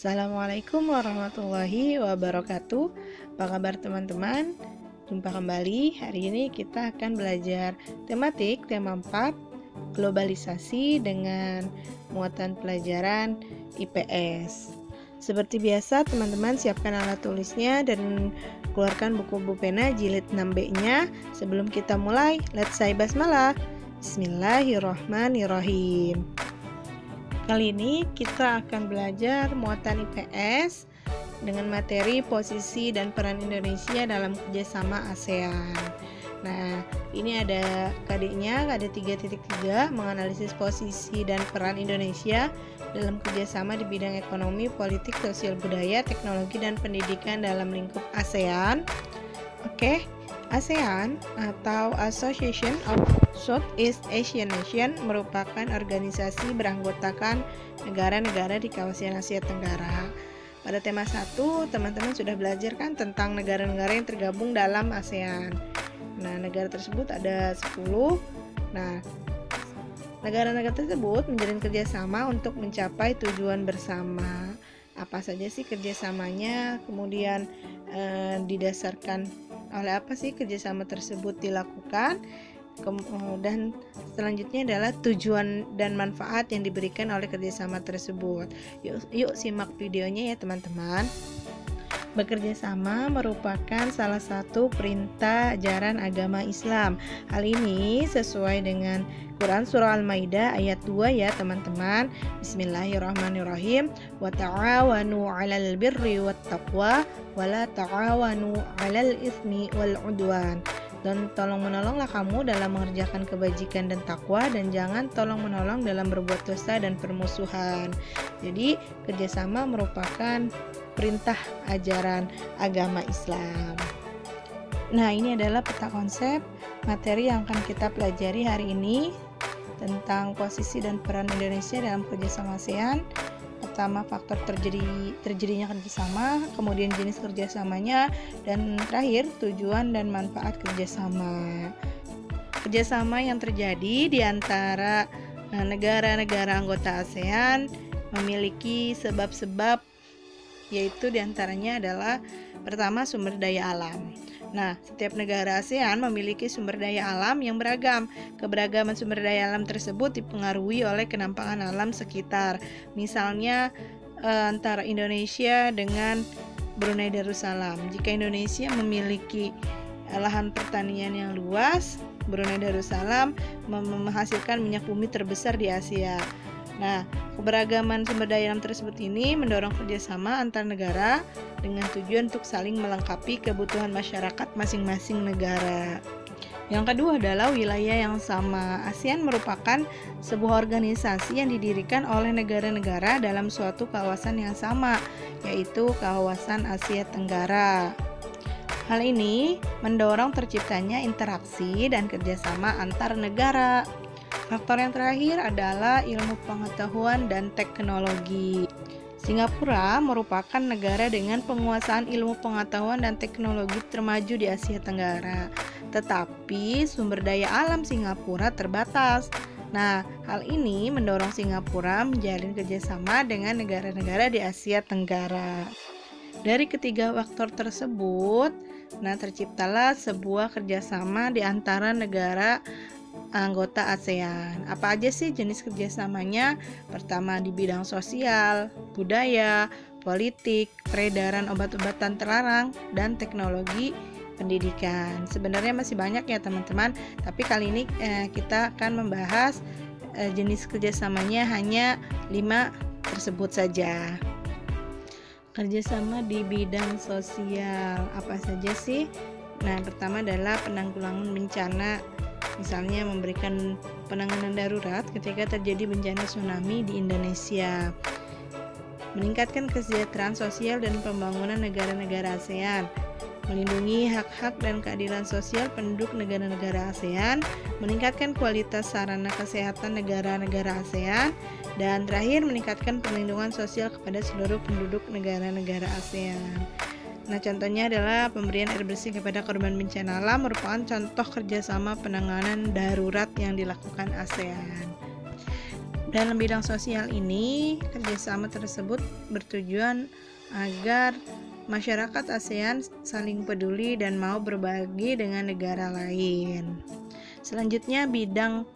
Assalamualaikum warahmatullahi wabarakatuh. Apa kabar teman-teman? Jumpa kembali. Hari ini kita akan belajar tema 4, globalisasi dengan muatan pelajaran IPS. Seperti biasa, teman-teman siapkan alat tulisnya dan keluarkan buku pena jilid 6B-nya. Sebelum kita mulai, let's say basmalah. Bismillahirrahmanirrahim. Kali ini kita akan belajar muatan IPS dengan materi posisi dan peran Indonesia dalam kerjasama ASEAN. Nah, ini ada KD-nya, ada 3.3, menganalisis posisi dan peran Indonesia dalam kerjasama di bidang ekonomi, politik, sosial budaya, teknologi, dan pendidikan dalam lingkup ASEAN. Oke. ASEAN atau Association of Southeast Asian Nations merupakan organisasi beranggotakan negara-negara di kawasan Asia Tenggara. Pada tema 1, teman-teman sudah belajar kan tentang negara-negara yang tergabung dalam ASEAN. Nah, negara tersebut ada 10. Nah, negara-negara tersebut menjalin kerjasama untuk mencapai tujuan bersama. Apa saja sih kerjasamanya? Kemudian didasarkan oleh apa sih kerjasama tersebut dilakukan, dan selanjutnya adalah tujuan dan manfaat yang diberikan oleh kerjasama tersebut. Yuk simak videonya ya teman-teman. Bekerja sama merupakan salah satu perintah ajaran agama Islam. Hal ini sesuai dengan Quran Surah Al-Maidah ayat 2 ya teman-teman. Bismillahirrahmanirrahim. Wa ta'awanu 'alal birri wat taqwa wa la ta'awanu 'alal itsmi wal 'udwan. Dan tolong-menolonglah kamu dalam mengerjakan kebajikan dan takwa, dan jangan tolong-menolong dalam berbuat dosa dan permusuhan. Jadi kerjasama merupakan perintah ajaran agama Islam. Nah, ini adalah peta konsep materi yang akan kita pelajari hari ini tentang posisi dan peran Indonesia dalam kerjasama ASEAN. Pertama, faktor terjadinya kerjasama, kemudian jenis kerjasamanya, dan terakhir tujuan dan manfaat kerjasama. Kerjasama yang terjadi di antara negara-negara anggota ASEAN memiliki sebab-sebab, yaitu diantaranya adalah pertama, sumber daya alam. Nah, setiap negara ASEAN memiliki sumber daya alam yang beragam. Keberagaman sumber daya alam tersebut dipengaruhi oleh kenampakan alam sekitar. Misalnya antara Indonesia dengan Brunei Darussalam. Jika Indonesia memiliki lahan pertanian yang luas, Brunei Darussalam menghasilkan minyak bumi terbesar di Asia. Nah, keberagaman sumber daya alam tersebut ini mendorong kerjasama antar negara dengan tujuan untuk saling melengkapi kebutuhan masyarakat masing-masing negara. Yang kedua adalah wilayah yang sama. ASEAN merupakan sebuah organisasi yang didirikan oleh negara-negara dalam suatu kawasan yang sama, yaitu kawasan Asia Tenggara. Hal ini mendorong terciptanya interaksi dan kerjasama antar negara. Faktor yang terakhir adalah ilmu pengetahuan dan teknologi. Singapura merupakan negara dengan penguasaan ilmu pengetahuan dan teknologi termaju di Asia Tenggara. Tetapi sumber daya alam Singapura terbatas. Nah, hal ini mendorong Singapura menjalin kerjasama dengan negara-negara di Asia Tenggara. Dari ketiga faktor tersebut, terciptalah sebuah kerjasama di antara negara anggota ASEAN. Apa aja sih jenis kerjasamanya? Pertama, di bidang sosial, budaya, politik, peredaran obat-obatan terlarang, dan teknologi pendidikan. Sebenarnya masih banyak ya teman-teman, tapi kali ini kita akan membahas jenis kerjasamanya hanya 5 tersebut saja. Kerjasama di bidang sosial apa saja sih? Nah, pertama adalah penanggulangan bencana. Misalnya memberikan penanganan darurat ketika terjadi bencana tsunami di Indonesia. Meningkatkan kesejahteraan sosial dan pembangunan negara-negara ASEAN. Melindungi hak-hak dan keadilan sosial penduduk negara-negara ASEAN. Meningkatkan kualitas sarana kesehatan negara-negara ASEAN. Dan terakhir, meningkatkan perlindungan sosial kepada seluruh penduduk negara-negara ASEAN. Nah, contohnya adalah pemberian air bersih kepada korban bencana alam merupakan contoh kerjasama penanganan darurat yang dilakukan ASEAN. Dalam bidang sosial ini, kerjasama tersebut bertujuan agar masyarakat ASEAN saling peduli dan mau berbagi dengan negara lain. Selanjutnya, bidang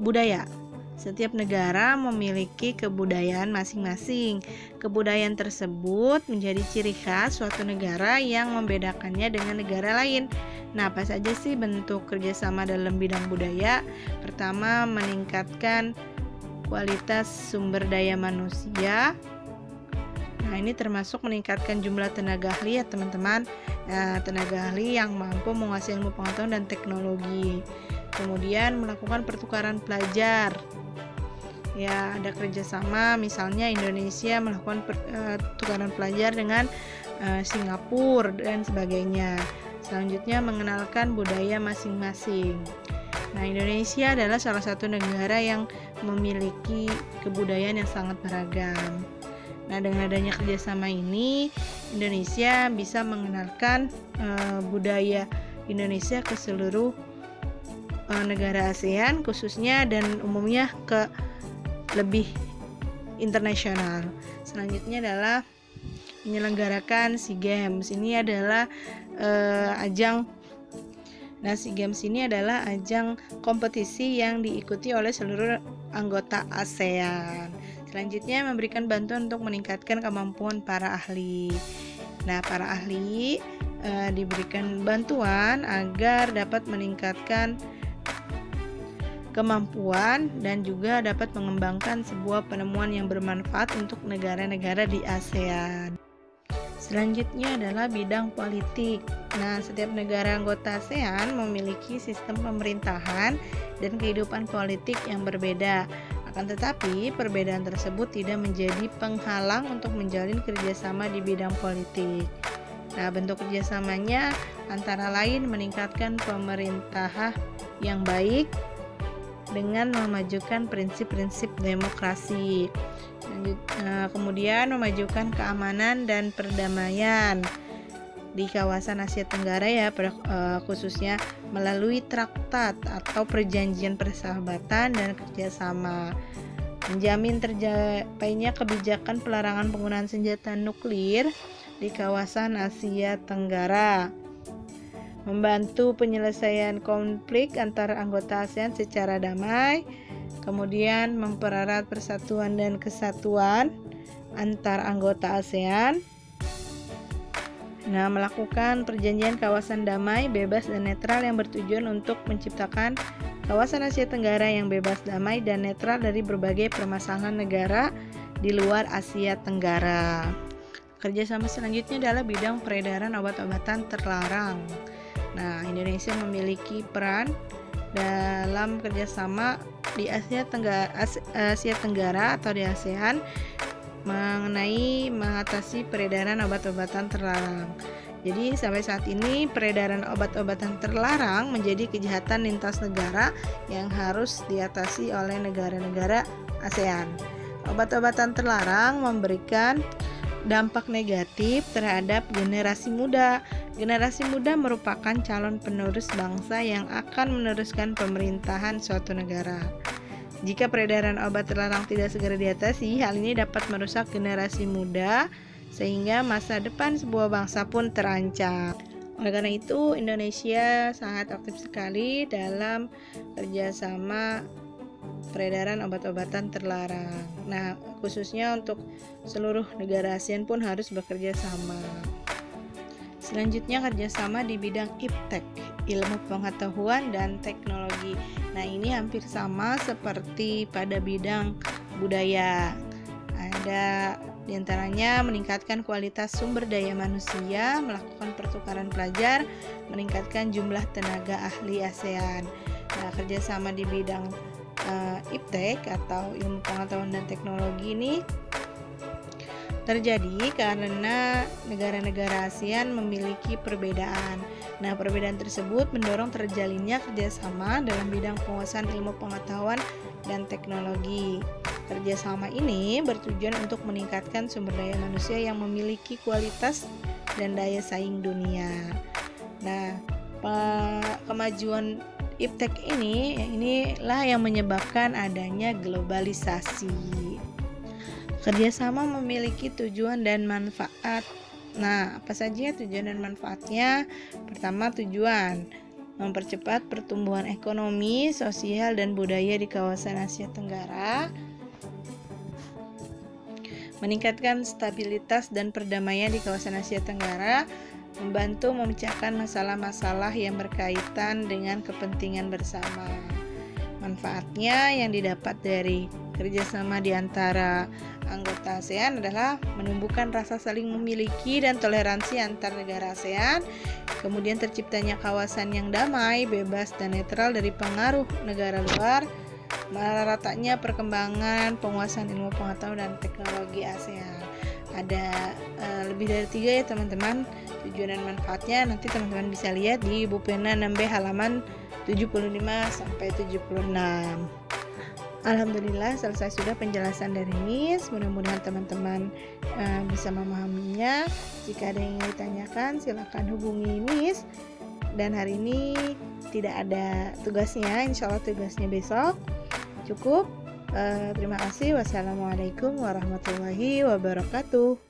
budaya. Setiap negara memiliki kebudayaan masing-masing. Kebudayaan tersebut menjadi ciri khas suatu negara yang membedakannya dengan negara lain. Nah, apa saja sih bentuk kerjasama dalam bidang budaya? Pertama, meningkatkan kualitas sumber daya manusia. Nah, ini termasuk meningkatkan jumlah tenaga ahli ya teman-teman, tenaga ahli yang mampu menguasai ilmu pengetahuan dan teknologi. Kemudian melakukan pertukaran pelajar. Ya, ada kerjasama, misalnya Indonesia melakukan pertukaran pelajar dengan Singapura dan sebagainya. Selanjutnya mengenalkan budaya masing-masing. Nah, Indonesia adalah salah satu negara yang memiliki kebudayaan yang sangat beragam. Nah, dengan adanya kerjasama ini, Indonesia bisa mengenalkan budaya Indonesia ke seluruh negara ASEAN khususnya dan umumnya ke lebih internasional. Selanjutnya adalah menyelenggarakan SEA Games. Ini adalah SEA Games ini adalah ajang kompetisi yang diikuti oleh seluruh anggota ASEAN. Selanjutnya, memberikan bantuan untuk meningkatkan kemampuan para ahli. Nah, para ahli diberikan bantuan agar dapat meningkatkan kemampuan dan juga dapat mengembangkan sebuah penemuan yang bermanfaat untuk negara-negara di ASEAN. Selanjutnya adalah bidang politik. Nah, setiap negara anggota ASEAN memiliki sistem pemerintahan dan kehidupan politik yang berbeda. Akan tetapi, perbedaan tersebut tidak menjadi penghalang untuk menjalin kerjasama di bidang politik. Nah, bentuk kerjasamanya antara lain meningkatkan pemerintahan yang baik dengan memajukan prinsip-prinsip demokrasi. Kemudian memajukan keamanan dan perdamaian di kawasan Asia Tenggara ya, khususnya melalui traktat atau perjanjian persahabatan dan kerjasama. Menjamin tercapainya kebijakan pelarangan penggunaan senjata nuklir di kawasan Asia Tenggara. Membantu penyelesaian konflik antara anggota ASEAN secara damai. Kemudian mempererat persatuan dan kesatuan antar anggota ASEAN. Nah, melakukan perjanjian kawasan damai, bebas dan netral yang bertujuan untuk menciptakan kawasan Asia Tenggara yang bebas, damai dan netral dari berbagai permasalahan negara di luar Asia Tenggara. Kerjasama selanjutnya adalah bidang peredaran obat-obatan terlarang. Nah, Indonesia memiliki peran dalam kerjasama di Asia Tenggara atau di ASEAN mengenai mengatasi peredaran obat-obatan terlarang. Jadi sampai saat ini peredaran obat-obatan terlarang menjadi kejahatan lintas negara yang harus diatasi oleh negara-negara ASEAN. Obat-obatan terlarang memberikan dampak negatif terhadap generasi muda. Generasi muda merupakan calon penerus bangsa yang akan meneruskan pemerintahan suatu negara. Jika peredaran obat terlarang tidak segera diatasi, hal ini dapat merusak generasi muda sehingga masa depan sebuah bangsa pun terancam. Oleh karena itu, Indonesia sangat aktif sekali dalam kerjasama peredaran obat-obatan terlarang. Nah, khususnya untuk seluruh negara ASEAN pun harus bekerja sama. Selanjutnya, kerjasama di bidang iptek, ilmu pengetahuan dan teknologi. Nah, ini hampir sama seperti pada bidang budaya. Ada diantaranya meningkatkan kualitas sumber daya manusia, melakukan pertukaran pelajar, meningkatkan jumlah tenaga ahli ASEAN. Nah, kerjasama di bidang iptek atau ilmu pengetahuan dan teknologi ini terjadi karena negara-negara ASEAN memiliki perbedaan. Nah, perbedaan tersebut mendorong terjalinnya kerjasama dalam bidang penguasaan ilmu pengetahuan dan teknologi. Kerjasama ini bertujuan untuk meningkatkan sumber daya manusia yang memiliki kualitas dan daya saing dunia. Nah, kemajuan iptek inilah yang menyebabkan adanya globalisasi. Kerjasama memiliki tujuan dan manfaat. Nah, apa saja tujuan dan manfaatnya? Pertama, tujuan mempercepat pertumbuhan ekonomi, sosial, dan budaya di kawasan Asia Tenggara, meningkatkan stabilitas dan perdamaian di kawasan Asia Tenggara, membantu memecahkan masalah-masalah yang berkaitan dengan kepentingan bersama. Manfaatnya yang didapat dari kerjasama di antara anggota ASEAN adalah menumbuhkan rasa saling memiliki dan toleransi antar negara ASEAN, kemudian terciptanya kawasan yang damai, bebas, dan netral dari pengaruh negara luar, meratanya perkembangan penguasaan ilmu pengetahuan dan teknologi ASEAN. Ada lebih dari 3 ya teman-teman tujuan dan manfaatnya. Nanti teman-teman bisa lihat di buku pena 6B halaman 75 sampai 76. Alhamdulillah selesai sudah penjelasan dari Miss. Mudah-mudahan teman-teman bisa memahaminya. Jika ada yang ingin ditanyakan silakan hubungi Miss. Dan hari ini tidak ada tugasnya, insya Allah tugasnya besok. Cukup. Terima kasih. Wassalamualaikum warahmatullahi wabarakatuh.